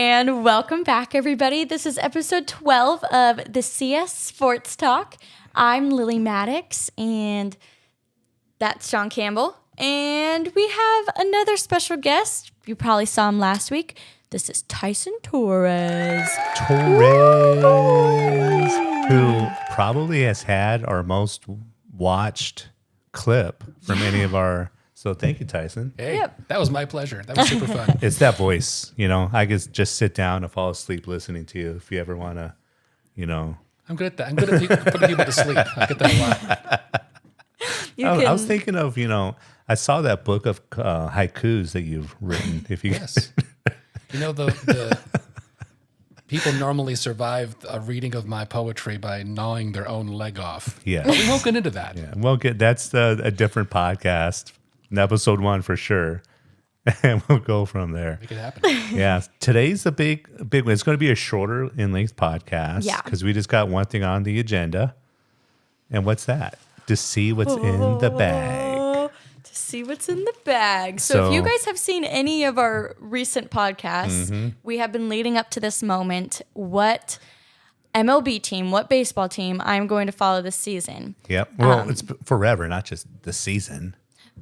And welcome back, everybody. This is episode 12 of the CS Sports Talk. I'm Lily Maddox, and that's Sean Campbell. And we have another special guest. You probably saw him last week. This is Tyson Torres. Who probably has had our most watched clip from any of our... So thank you, Tyson. Hey, That was my pleasure. That was super fun. It's that voice, I could just sit down and fall asleep listening to you if you ever want to, I'm good at that. I'm good at putting people to sleep. I get that a lot. I was thinking of, I saw that book of haikus that you've written. If you Yes. The people normally survive a reading of my poetry by gnawing their own leg off. Yeah. But we won't get into that. Yeah. That's a different podcast. Episode 1 for sure. And we'll go from there. Make it happen. Yeah. Today's a big one. It's going to be a shorter in length podcast. Yeah. Because we just got one thing on the agenda. And what's that? To see what's in the bag. To see what's in the bag. So if you guys have seen any of our recent podcasts, we have been leading up to this moment. What MLB team, what baseball team I'm going to follow this season? Yep. Well, it's forever, not just the season.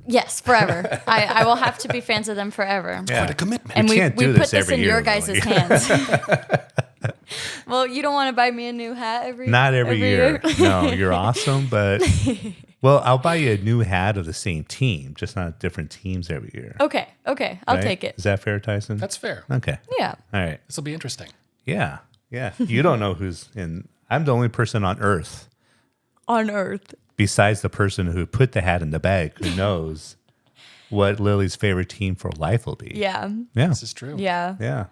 Yes, forever. I will have to be fans of them forever. Quite a commitment. And we can't do put this this every in year, your guys' Lily. hands. Well, you don't want to buy me a new hat every Not every year. No, you're awesome, but I'll buy you a new hat of the same team, just not different teams every year. Okay, I'll Right? take it. Is that fair, Tyson? That's fair. Okay. Yeah. All right. This will be interesting. Yeah. You don't know who's in. I'm the only person on Earth On Earth. besides the person who put the hat in the bag who knows what Lily's favorite team for life will be. Yeah. Yeah. This is true. Yeah. Yeah.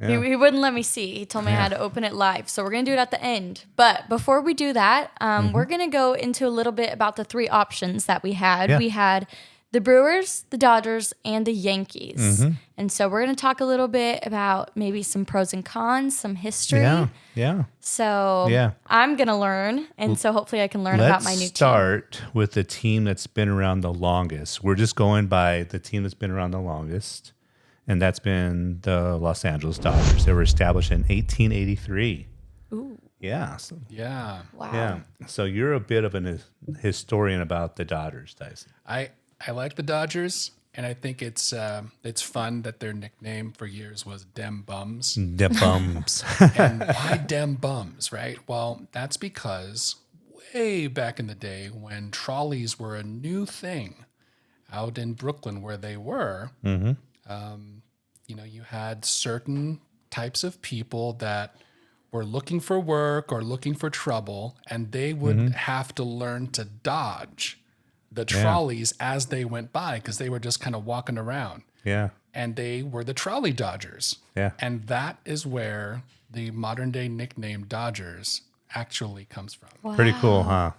He wouldn't let me see. He told me I had to open it live. So we're going to do it at the end. But before we do that, we're going to go into a little bit about the three options that we had. Yeah. We had the Brewers, the Dodgers, and the Yankees. And so we're going to talk a little bit about maybe some pros and cons, some history. Yeah. So I'm going to learn. And so hopefully I can learn about my new Let's team. start with the team that's been around the longest. We're just going by the team that's been around the longest, and that's been the Los Angeles Dodgers. They were established in 1883. Ooh. Yeah. Yeah. Wow. Yeah. So you're a bit of a historian about the Dodgers, Tyson. I like the Dodgers, and I think it's fun that their nickname for years was Dem Bums. The bums. And why Dem Bums, right? Well, that's because way back in the day when trolleys were a new thing out in Brooklyn where they were, you had certain types of people that were looking for work or looking for trouble, and they would have to learn to dodge the trolleys as they went by because they were just kind of walking around. Yeah. And they were the trolley dodgers. Yeah. And that is where the modern day nickname Dodgers actually comes from. Wow. Pretty cool, huh?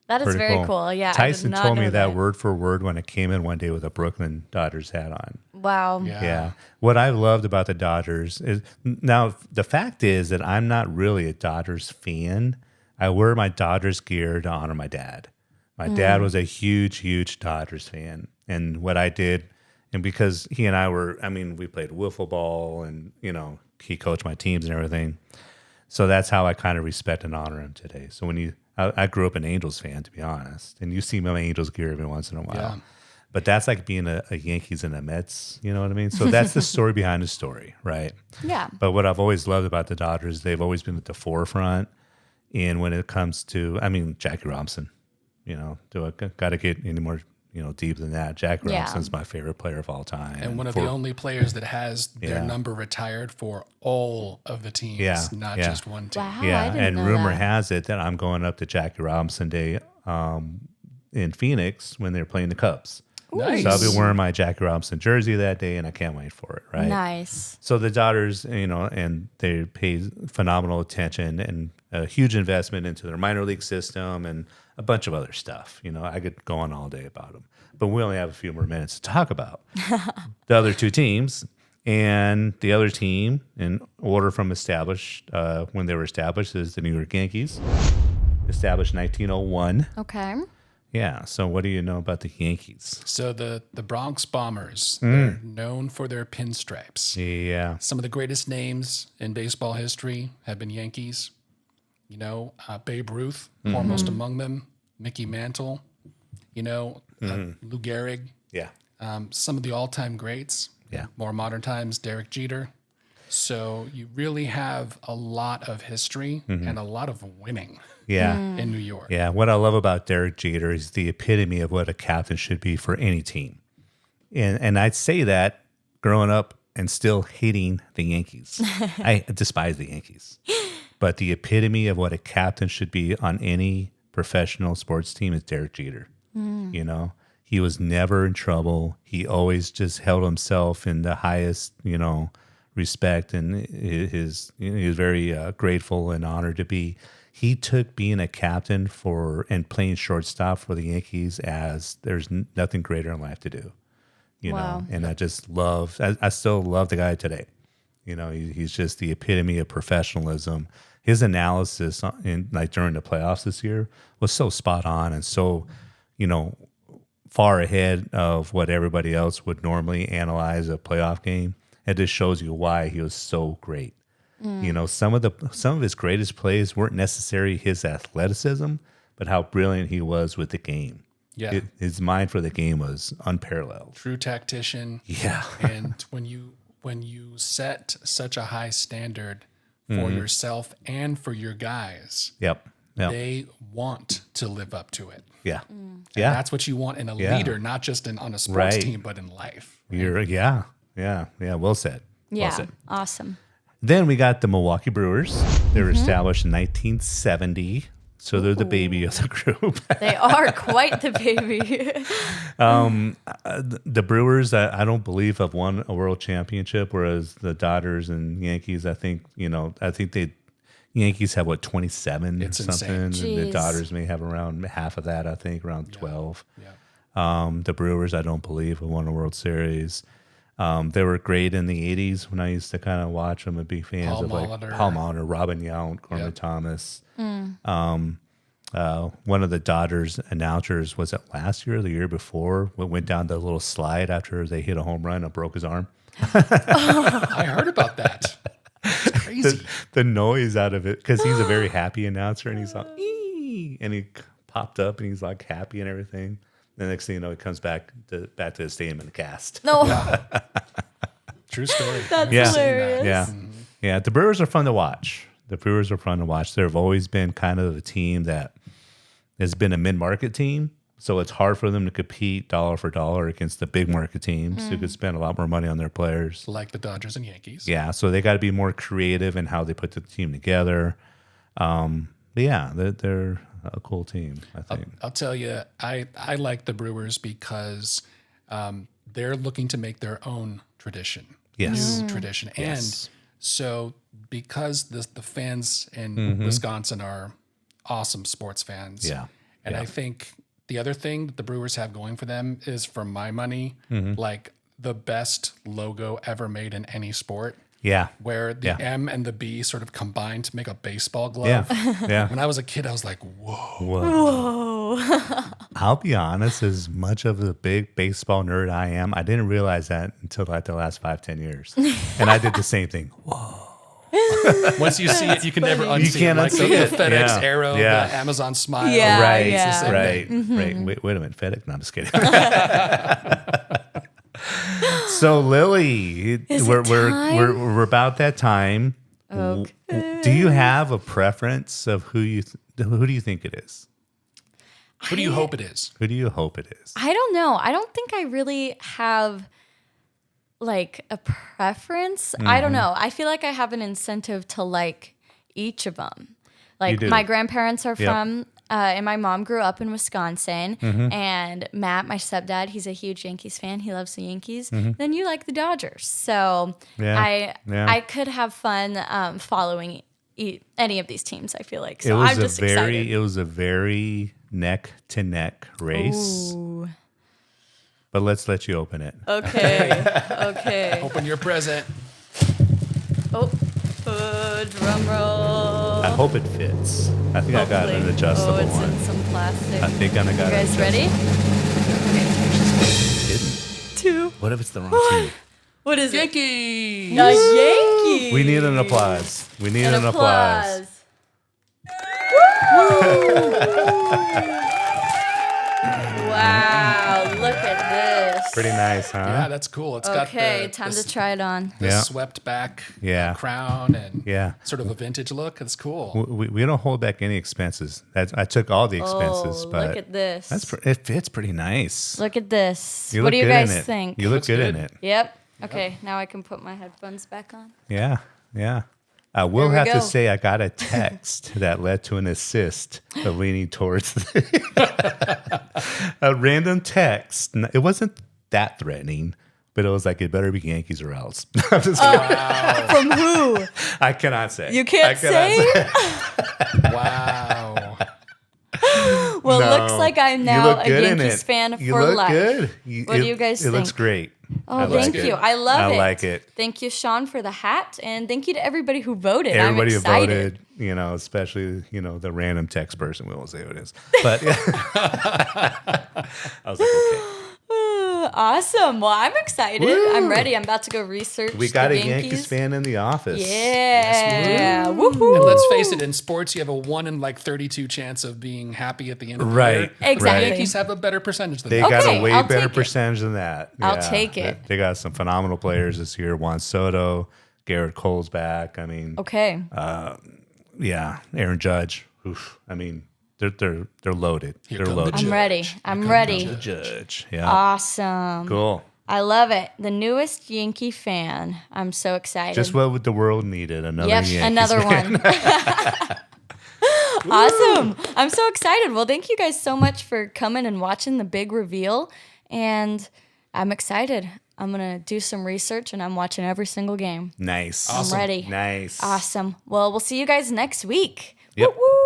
That is Pretty very cool. Yeah. Tyson I did not told me know that word for word when I came in one day with a Brooklyn Dodgers hat on. Wow. Yeah. What I loved about the Dodgers is now the fact is that I'm not really a Dodgers fan. I wear my Dodgers gear to honor my dad. My dad was a huge Dodgers fan. And what I did, and because he and I we played wiffle ball and, he coached my teams and everything. So that's how I kind of respect and honor him today. So I grew up an Angels fan, to be honest. And you see my Angels gear every once in a while. Yeah. But that's like being a Yankees and a Mets, you know what I mean? So that's the story behind the story, right? Yeah. But what I've always loved about the Dodgers, they've always been at the forefront. And when it comes to, Jackie Robinson, do I got to get any more, deep than that? Jackie Robinson's my favorite player of all time. And one of the only players that has their number retired for all of the teams, not just one team. Wow. Yeah, I didn't and know rumor that. has it that I'm going up to Jackie Robinson Day in Phoenix when they're playing the Cubs. Nice. So I'll be wearing my Jackie Robinson jersey that day, and I can't wait for it, right? Nice. So the Dodgers, and they pay phenomenal attention and a huge investment into their minor league system and a bunch of other stuff. I could go on all day about them, but we only have a few more minutes to talk about the other two teams. And the other team, in order from when they were established, is the New York Yankees, established 1901. Okay. Yeah. So what do you know about the Yankees? So the Bronx Bombers, they're known for their pinstripes. Yeah. Some of the greatest names in baseball history have been Yankees. You know, Babe Ruth, foremost among them. Mickey Mantle. You know, Lou Gehrig. Yeah. Some of the all-time greats. Yeah. More modern times, Derek Jeter. So you really have a lot of history and a lot of winning Yeah. in New York. Yeah. What I love about Derek Jeter is the epitome of what a captain should be for any team. And I'd say that growing up and still hating the Yankees. I despise the Yankees. But the epitome of what a captain should be on any professional sports team is Derek Jeter. You know, he was never in trouble. He always just held himself in the highest, respect, and he was very grateful and honored to be. He took being a captain and playing shortstop for the Yankees as there's nothing greater in life to do. You know, and I just I still love the guy today. You know, he's just the epitome of professionalism. His analysis during the playoffs this year was so spot on and so, far ahead of what everybody else would normally analyze a playoff game. It just shows you why he was so great. Some of his greatest plays weren't necessarily his athleticism, but how brilliant he was with the game. Yeah. His mind for the game was unparalleled. True tactician. Yeah. And when you set such a high standard for yourself and for your guys, Yep. they want to live up to it. Yeah. And Yeah. that's what you want in a leader, not just on a sports Right. team, but in life. Yeah. Well said. Yeah. Well said. Awesome. Then we got the Milwaukee Brewers. They were established in 1970. So they're the baby of the group. They are quite the baby. The Brewers, I don't believe, have won a world championship, whereas the Dodgers and Yankees, I think the Yankees have 27 It's or something. And insane. the Jeez. Dodgers may have around half of that, I think, around 12. Yeah. The Brewers, I don't believe, have won a World Series. They were great in the 80s when I used to kind of watch them and be fans Paul of like Molitor. Paul Molitor, Robin Yount, Corbin Yep. Thomas. One of the Dodgers announcers, was it last year or the year before, went down the little slide after they hit a home run and broke his arm. I heard about that. It's crazy. The noise out of it, because he's a very happy announcer, and he's like, "Ee," and he popped up and he's like happy and everything. The next thing you know, he comes back to the stadium in the cast. No, True story. that's Yeah. hilarious. Yeah. The Brewers are fun to watch. They've always been kind of a team that has been a mid-market team, so it's hard for them to compete dollar for dollar against the big market teams who could spend a lot more money on their players. Like the Dodgers and Yankees. Yeah, so they got to be more creative in how they put the team together. But yeah, they're a cool team, I think. I'll tell you, I like the Brewers because they're looking to make their own tradition. Yes. New tradition. Yes. And so because the fans in Wisconsin are awesome sports fans. Yeah. And Yeah. I think the other thing that the Brewers have going for them is, for my money, like the best logo ever made in any sport, Yeah. where the Yeah. M and the B sort of combine to make a baseball glove. Yeah. Yeah. When I was a kid, I was like, whoa. Whoa. I'll be honest, as much of a big baseball nerd I am, I didn't realize that until like the last 5-10 years. And I did the same thing. Whoa. Once you see it, you can never unsee can't it. Like unsee the it. FedEx Yeah. arrow, Yeah. the Amazon smile. Yeah. Right, yeah. It's the same right, thing. right. Wait a minute, FedEx? No, I'm just kidding. So Lily, Is it we're time? about that time. Okay. Do you have a preference of who do you think it is? Who do you hope it is? Who do you hope it is? I don't know. I don't think I really have like a preference. I don't know. I feel like I have an incentive to like each of them. Like do. my grandparents are from, and my mom grew up in Wisconsin. And Matt, my stepdad, he's a huge Yankees fan. He loves the Yankees. Then you like the Dodgers. So Yeah. I could have fun following any of these teams. I feel like so. It was I'm just excited. It was a very neck to neck race. Ooh. But let's let you open it. Okay. Okay. Open your present. Oh, Drum roll. I hope it fits. I think I got an adjustable it's one. in some plastic. I think I got You it. guys ready? Two. What if it's the wrong team? What is Yankees. it? The Yankees. We need an applause. We need an applause. Wow, look at this. Pretty nice, huh? Yeah, that's cool. It's got Okay, the, time the, to try it on. the Yeah. swept back Yeah. crown and Yeah. sort of a vintage look. It's cool. We don't hold back any expenses. I took all the expenses, Oh, but look at this. it fits pretty nice. Look at this. You What look do you good guys in it. think? You look Looks good good. in it. Yep. Okay, now I can put my headphones back on. Yeah, yeah. I will There we have go. to say I got a text that led to an assist of leaning towards a random text. It wasn't that threatening, but it was like, it better be Yankees or else. I'm just kidding. From who? I cannot say. You can't I cannot say? Wow. Well, No. looks like I'm You now look a good in Yankees it. fan You for look life. good. What do you guys It think? looks great. Oh, I like thank it. you. I love I it. like it. Thank you, Sean, for the hat, and thank you to everybody who voted. Everybody I'm who excited. voted, especially, the random text person, we won't say who it is. But I was like, okay. Awesome. Well, I'm excited. Woo. I'm ready. I'm about to go research. We got the a Yankees fan in the office. Yeah. And Woohoo. let's face it, in sports, you have a 1 in 32 chance of being happy at the end of the Right. year. Exactly. The Yankees have a better percentage than They that. got Okay, a way I'll better take it. percentage than that. I'll Yeah. take it. They got some phenomenal players this year. Juan Soto, Garrett Cole's back. I mean, Okay. yeah, Aaron Judge. Oof. I mean, they're loaded. Here They're come the loaded. I'm ready. I'm ready. Judge. Yeah. Awesome. Cool. I love it. The newest Yankee fan. I'm so excited. Just what the world needed. Another Yep, Yankees another fan. one. Awesome. I'm so excited. Well, thank you guys so much for coming and watching the big reveal. And I'm excited. I'm going to do some research and I'm watching every single game. Nice. I'm ready. Nice. Awesome. Well, we'll see you guys next week. Yep. Woo-woo.